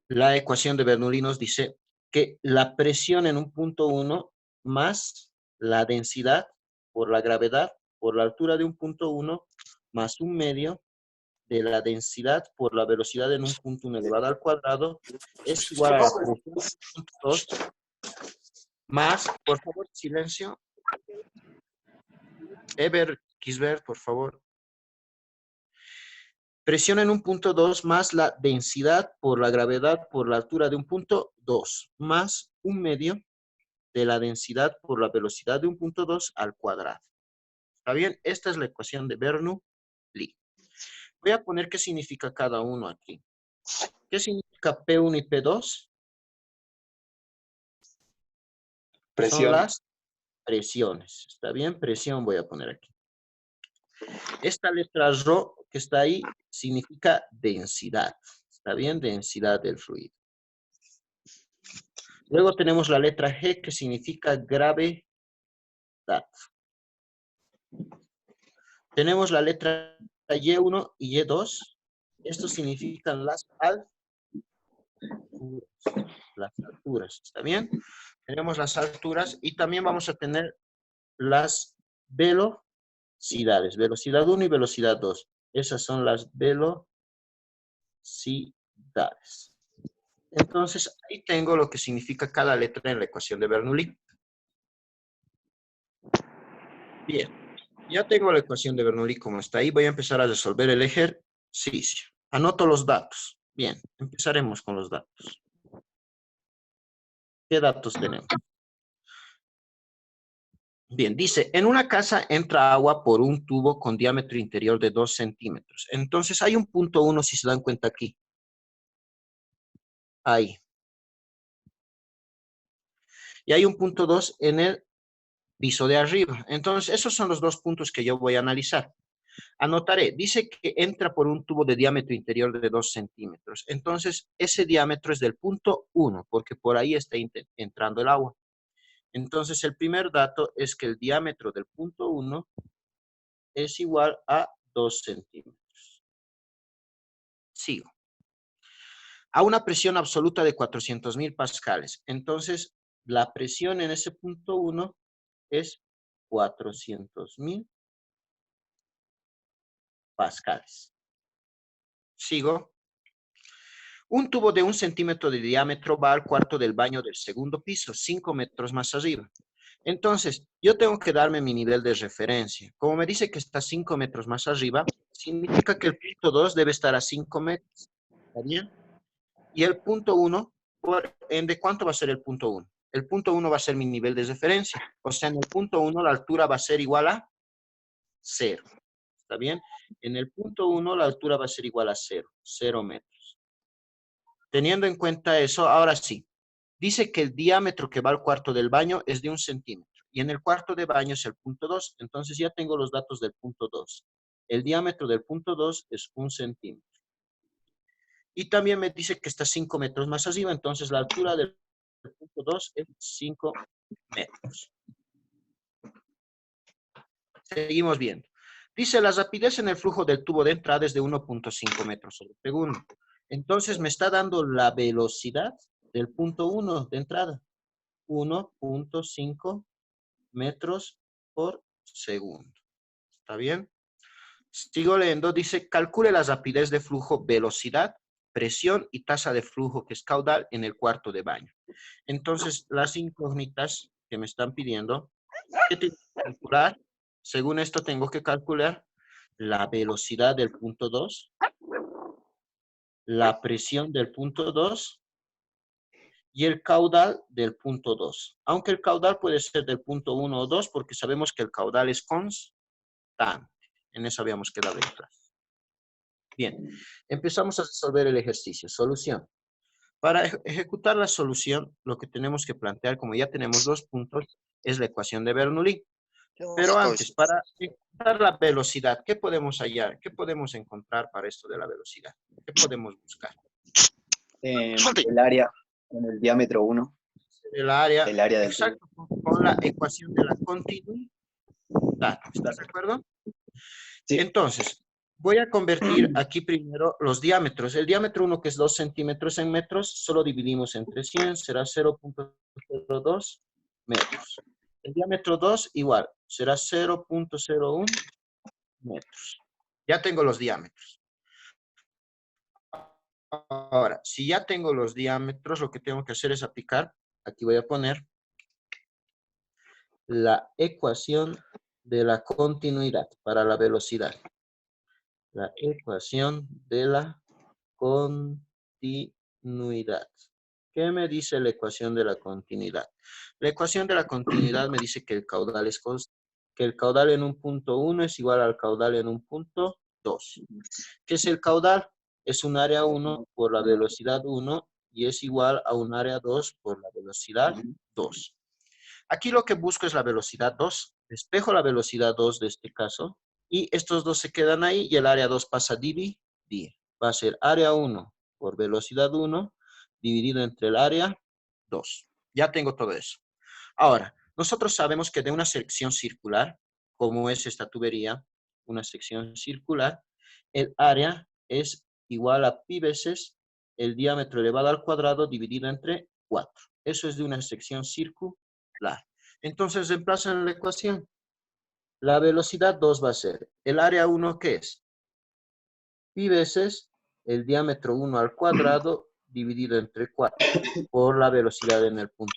La ecuación de Bernoulli nos dice que la presión en un punto 1 más la densidad por la gravedad por la altura de un punto 1 más un medio de la densidad por la velocidad en un punto 1 elevado al cuadrado es igual a la presión en un punto 2 más, por favor, silencio. Ever Kisbert, por favor. Presión en un punto 2 más la densidad por la gravedad por la altura de un punto 2 más un medio de la densidad por la velocidad de un punto 2 al cuadrado. ¿Está bien? Esta es la ecuación de Bernoulli. Voy a poner qué significa cada uno aquí. ¿Qué significa P1 y P2? Presión. Son las presiones. ¿Está bien? Presión voy a poner aquí. Esta letra Rho que está ahí significa densidad. ¿Está bien? Densidad del fluido. Luego tenemos la letra G que significa gravedad. Tenemos la letra Y1 y Y2. Estos significan las alturas. ¿Está bien? Tenemos las alturas y también vamos a tener las velocidades. Velocidad 1 y velocidad 2. Esas son las velocidades. Entonces, ahí tengo lo que significa cada letra en la ecuación de Bernoulli. Bien, ya tengo la ecuación de Bernoulli como está ahí. Voy a empezar a resolver el ejercicio. Anoto los datos. Bien, empezaremos con los datos. ¿Qué datos tenemos? Bien, dice, en una casa entra agua por un tubo con diámetro interior de 2 centímetros. Entonces, hay un punto 1, si se dan cuenta aquí. Ahí. Y hay un punto 2 en el piso de arriba. Entonces, esos son los dos puntos que yo voy a analizar. Anotaré, dice que entra por un tubo de diámetro interior de 2 centímetros. Entonces, ese diámetro es del punto 1, porque por ahí está entrando el agua. Entonces, el primer dato es que el diámetro del punto 1 es igual a 2 centímetros. Sigo. A una presión absoluta de 400.000 pascales. Entonces, la presión en ese punto 1 es 400.000 pascales. Sigo. Un tubo de 1 centímetro de diámetro va al cuarto del baño del segundo piso, 5 metros más arriba. Entonces, yo tengo que darme mi nivel de referencia. Como me dice que está 5 metros más arriba, significa que el punto 2 debe estar a 5 metros. ¿Está bien? Y el punto 1, por ende, ¿cuánto va a ser el punto 1? El punto 1 va a ser mi nivel de referencia. O sea, en el punto 1 la altura va a ser igual a 0. ¿Está bien? En el punto 1 la altura va a ser igual a 0. 0 metros. Teniendo en cuenta eso, ahora sí. Dice que el diámetro que va al cuarto del baño es de 1 centímetro. Y en el cuarto de baño es el punto 2. Entonces ya tengo los datos del punto 2. El diámetro del punto 2 es 1 centímetro. Y también me dice que está 5 metros más arriba. Entonces la altura del punto 2 es 5 metros. Seguimos viendo. Dice la rapidez en el flujo del tubo de entrada es de 1.5 metros sobre segundo. Entonces me está dando la velocidad del punto 1 de entrada. 1.5 metros por segundo. ¿Está bien? Sigo leyendo. Dice, calcule la rapidez de flujo, velocidad, presión y tasa de flujo, que es caudal, en el cuarto de baño. Entonces, las incógnitas que me están pidiendo, ¿qué tengo que calcular? Según esto, tengo que calcular la velocidad del punto 2, la presión del punto 2 y el caudal del punto 2. Aunque el caudal puede ser del punto 1 o 2, porque sabemos que el caudal es constante. En eso habíamos quedado en clase. Bien, empezamos a resolver el ejercicio. Solución. Para ejecutar la solución, lo que tenemos que plantear, como ya tenemos 2 puntos, es la ecuación de Bernoulli. Pero antes, para encontrar la velocidad, ¿qué podemos hallar? ¿Qué podemos encontrar para esto de la velocidad? ¿Qué podemos buscar? El área en el diámetro 1. El área del exacto, con la ecuación de la continuidad. ¿Estás de acuerdo? Sí. Entonces, Voy a convertir aquí primero los diámetros. El diámetro 1, que es 2 centímetros en metros, solo dividimos entre 100, será 0.02 metros. El diámetro 2 igual, será 0.01 metros. Ya tengo los diámetros. Ahora, si ya tengo los diámetros, lo que tengo que hacer es aplicar, aquí voy a poner la ecuación de la continuidad para la velocidad. La ecuación de la continuidad. ¿Qué me dice la ecuación de la continuidad? La ecuación de la continuidad me dice que el caudal es que el caudal en un punto 1 es igual al caudal en un punto 2. ¿Qué es el caudal? Es un área 1 por la velocidad 1 y es igual a un área 2 por la velocidad 2. Aquí lo que busco es la velocidad 2. Despejo la velocidad 2 de este caso y estos dos se quedan ahí y el área 2 pasa a dividir. Va a ser área 1 por velocidad 1 dividido entre el área 2. Ya tengo todo eso. Ahora, nosotros sabemos que de una sección circular, como es esta tubería, una sección circular, el área es igual a pi veces el diámetro elevado al cuadrado dividido entre 4. Eso es de una sección circular. Entonces, reemplazo en la ecuación. La velocidad 2 va a ser el área 1, ¿qué es? Pi veces el diámetro 1 al cuadrado dividido entre 4 por la velocidad en el punto.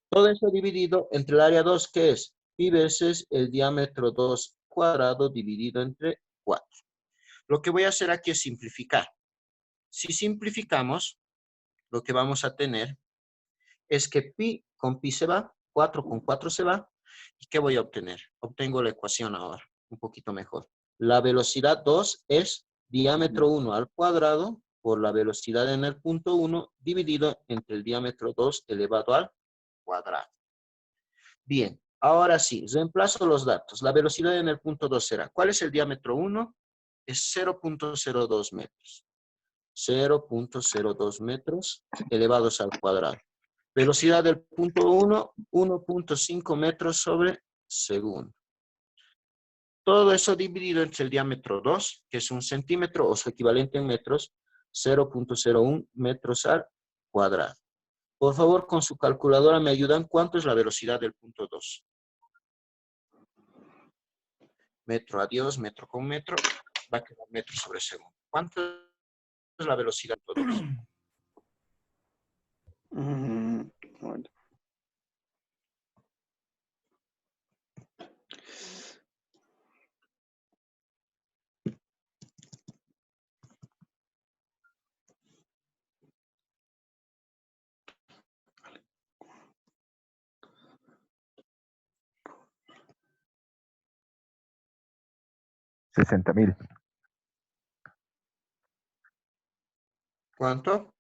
Todo eso dividido entre el área 2, ¿qué es? Pi veces el diámetro 2 cuadrado dividido entre 4. Lo que voy a hacer aquí es simplificar. Si simplificamos, lo que vamos a tener es que pi con pi se va, 4 con 4 se va. ¿Y qué voy a obtener? Obtengo la ecuación ahora, un poquito mejor. La velocidad 2 es diámetro 1 al cuadrado por la velocidad en el punto 1 dividido entre el diámetro 2 elevado al cuadrado. Bien, ahora sí, reemplazo los datos. La velocidad en el punto 2 será, ¿cuál es el diámetro 1? Es 0.02 metros. 0.02 metros elevados al cuadrado. Velocidad del punto 1, 1.5 metros sobre segundo. Todo eso dividido entre el diámetro 2, que es 1 centímetro o su equivalente en metros, 0.01 metros al cuadrado. Por favor, con su calculadora me ayudan cuánto es la velocidad del punto 2. Metro, adiós, metro con metro, va a quedar metro sobre segundo. ¿Cuánto es la velocidad del punto 2? 60.000. ¿Cuánto?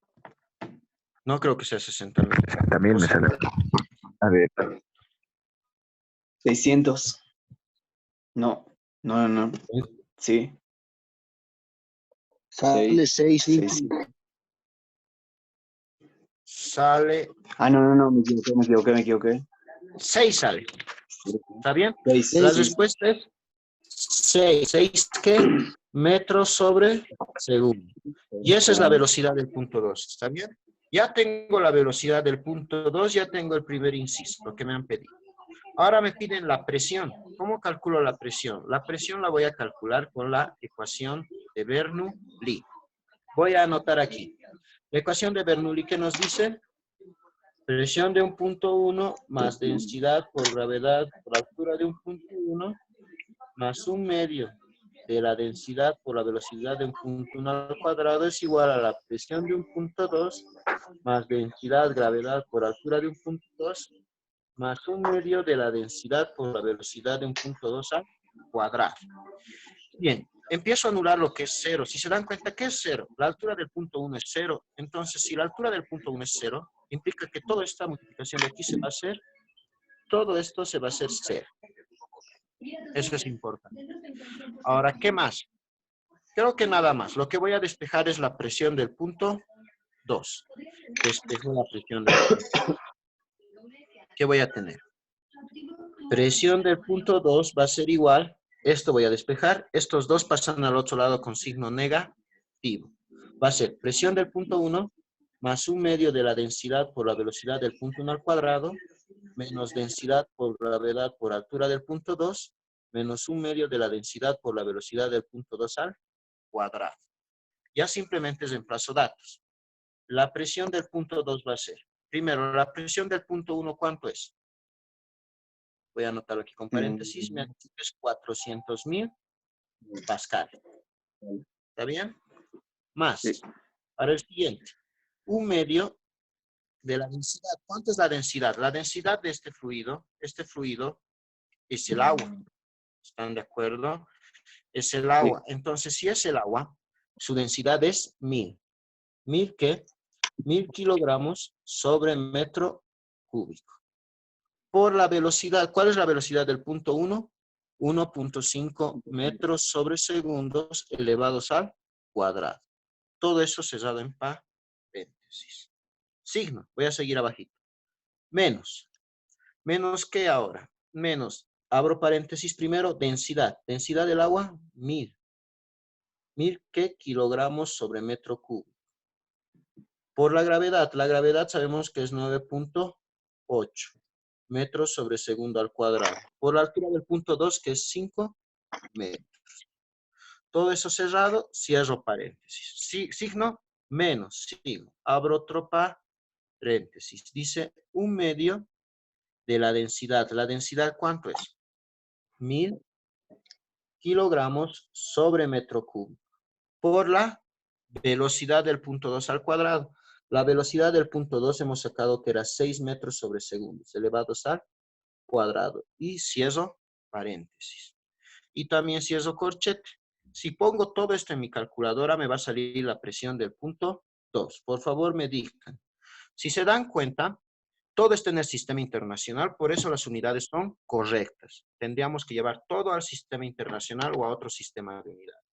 No creo que sea 60.000. 60.000 me sale. A ver. 600. No. Sí. Sale 6. Sale. No, me equivoqué. 6 sale. ¿Está bien? 6. La respuesta es 6. ¿6 qué? Metros sobre segundo. Y esa es la velocidad del punto 2. ¿Está bien? Ya tengo la velocidad del punto 2, ya tengo el primer inciso, lo que me han pedido. Ahora me piden la presión. ¿Cómo calculo la presión? La presión la voy a calcular con la ecuación de Bernoulli. Voy a anotar aquí. La ecuación de Bernoulli, ¿qué nos dice? Presión de un punto 1 más densidad por gravedad por altura de un punto 1 más un medio de la densidad por la velocidad de un punto 1 al cuadrado es igual a la presión de un punto 2 más densidad gravedad por altura de un punto 2 más un medio de la densidad por la velocidad de un punto 2 al cuadrado. Bien, empiezo a anular lo que es 0. Si se dan cuenta, ¿qué es 0? La altura del punto 1 es 0. Entonces, si la altura del punto 1 es 0, implica que toda esta multiplicación de aquí se va a hacer, todo esto se va a hacer 0. Eso es importante. Ahora, ¿qué más? Creo que nada más. Lo que voy a despejar es la presión del punto 2. Despejo la presión del punto 2. ¿Qué voy a tener? Presión del punto 2 va a ser igual Esto voy a despejar. Estos dos pasan al otro lado con signo negativo. Va a ser presión del punto 1 más 1/2 de la densidad por la velocidad del punto 1 al cuadrado, menos densidad por gravedad por altura del punto 2, menos 1/2 de la densidad por la velocidad del punto 2 al cuadrado. Ya simplemente reemplazo datos. La presión del punto 2 va a ser, primero, la presión del punto 1, ¿cuánto es? Voy a anotarlo aquí con paréntesis. Me han dicho que es 400.000 pascal. ¿Está bien? Más, Sí. para el siguiente, 1/2 de la densidad. ¿Cuánto es la densidad? La densidad de este fluido es el agua. ¿Están de acuerdo? Es el agua. Entonces, si es el agua, su densidad es 1000. ¿1000 qué? 1000 kilogramos sobre metro cúbico. Por la velocidad, ¿cuál es la velocidad del punto 1? 1.5 metros sobre segundos elevados al cuadrado. Todo eso cerrado en paréntesis. Signo, voy a seguir abajito. Menos. ¿Menos qué ahora? Menos, abro paréntesis primero, densidad. Densidad del agua, 1000. 1000 ¿qué? Kilogramos sobre metro cúbico. Por la gravedad sabemos que es 9.8 metros sobre segundo al cuadrado. Por la altura del punto 2, que es 5 metros. Todo eso cerrado, cierro paréntesis. Signo, menos, signo. Abro otro paréntesis. Dice 1/2 de la densidad. ¿La densidad cuánto es? 1000 kilogramos sobre metro cúbico. Por la velocidad del punto 2 al cuadrado. La velocidad del punto 2 hemos sacado que era 6 metros sobre segundos, elevados al cuadrado. Y cierro paréntesis. Y también cierro corchete. Si pongo todo esto en mi calculadora, me va a salir la presión del punto 2. Por favor, me digan. Si se dan cuenta, todo está en el sistema internacional, por eso las unidades son correctas. Tendríamos que llevar todo al sistema internacional o a otro sistema de unidades.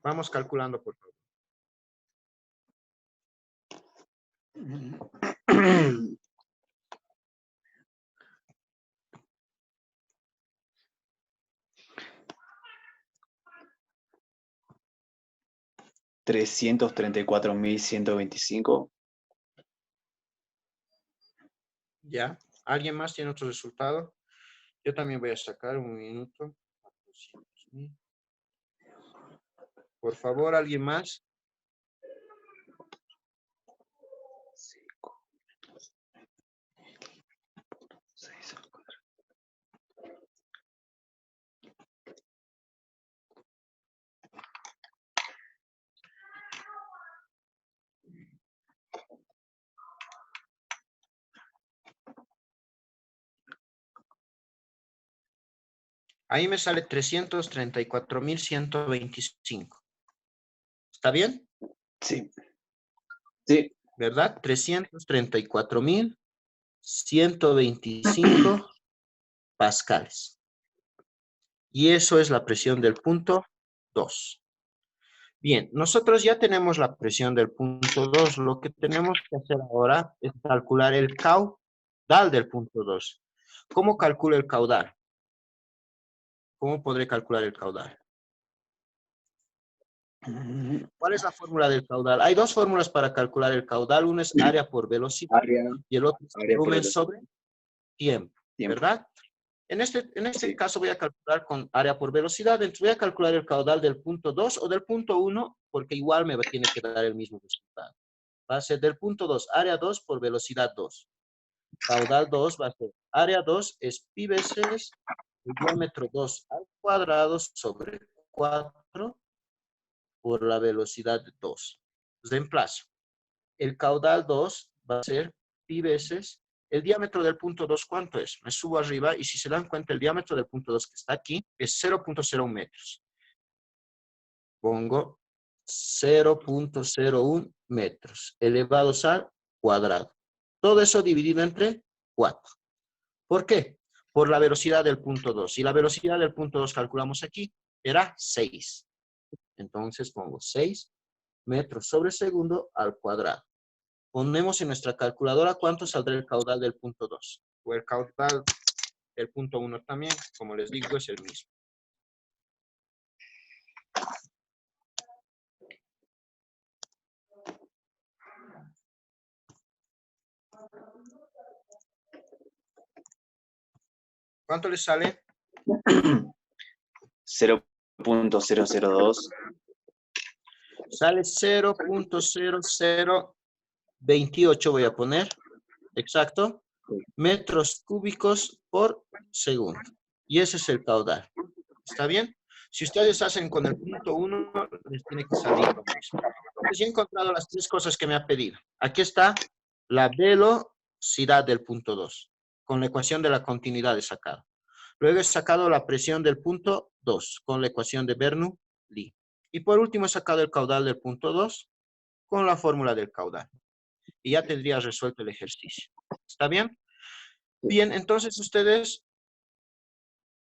Vamos calculando, por favor. $334.125. ¿Ya? ¿Alguien más tiene otro resultado? Yo también voy a sacar un minuto. 400.000. Por favor, ¿alguien más? 6. Ahí me sale 334.125. ¿Está bien? Sí. Sí. ¿Verdad? 334.125 pascales. Y eso es la presión del punto 2. Bien, nosotros ya tenemos la presión del punto 2. Lo que tenemos que hacer ahora es calcular el caudal del punto 2. ¿Cómo calculo el caudal? ¿Cómo podré calcular el caudal? ¿Cuál es la fórmula del caudal? Hay dos fórmulas para calcular el caudal. Uno es área por velocidad y el otro es volumen sobre tiempo, ¿verdad? En este caso voy a calcular con área por velocidad. Entonces voy a calcular el caudal del punto 2 o del punto 1 porque igual me tiene que dar el mismo resultado. Va a ser del punto 2, área 2 por velocidad 2. Caudal 2 va a ser área 2 es pi veces el diámetro 2 al cuadrado sobre 4 por la velocidad 2. Reemplazo. El caudal 2 va a ser pi veces el diámetro del punto 2. ¿Cuánto es? Me subo arriba y si se dan cuenta el diámetro del punto 2 que está aquí es 0.01 metros. Pongo 0.01 metros elevados al cuadrado. Todo eso dividido entre 4. ¿Por qué? Por la velocidad del punto 2. Y la velocidad del punto 2 calculamos aquí era 6. Entonces pongo 6 metros sobre segundo al cuadrado. Ponemos en nuestra calculadora cuánto saldrá el caudal del punto 2. O el caudal El punto 1 también, como les digo, es el mismo. ¿Cuánto les sale? 0.002. Sale 0.0028, voy a poner. Exacto. Metros cúbicos por segundo. Y ese es el caudal. ¿Está bien? Si ustedes hacen con el punto 1, les tiene que salir lo mismo. Entonces, ya he encontrado las 3 cosas que me ha pedido. Aquí está la velocidad del punto 2, con la ecuación de la continuidad he sacado. Luego he sacado la presión del punto 2, con la ecuación de Bernoulli. Y por último he sacado el caudal del punto 2, con la fórmula del caudal. Y ya tendría resuelto el ejercicio. ¿Está bien? Bien, entonces ustedes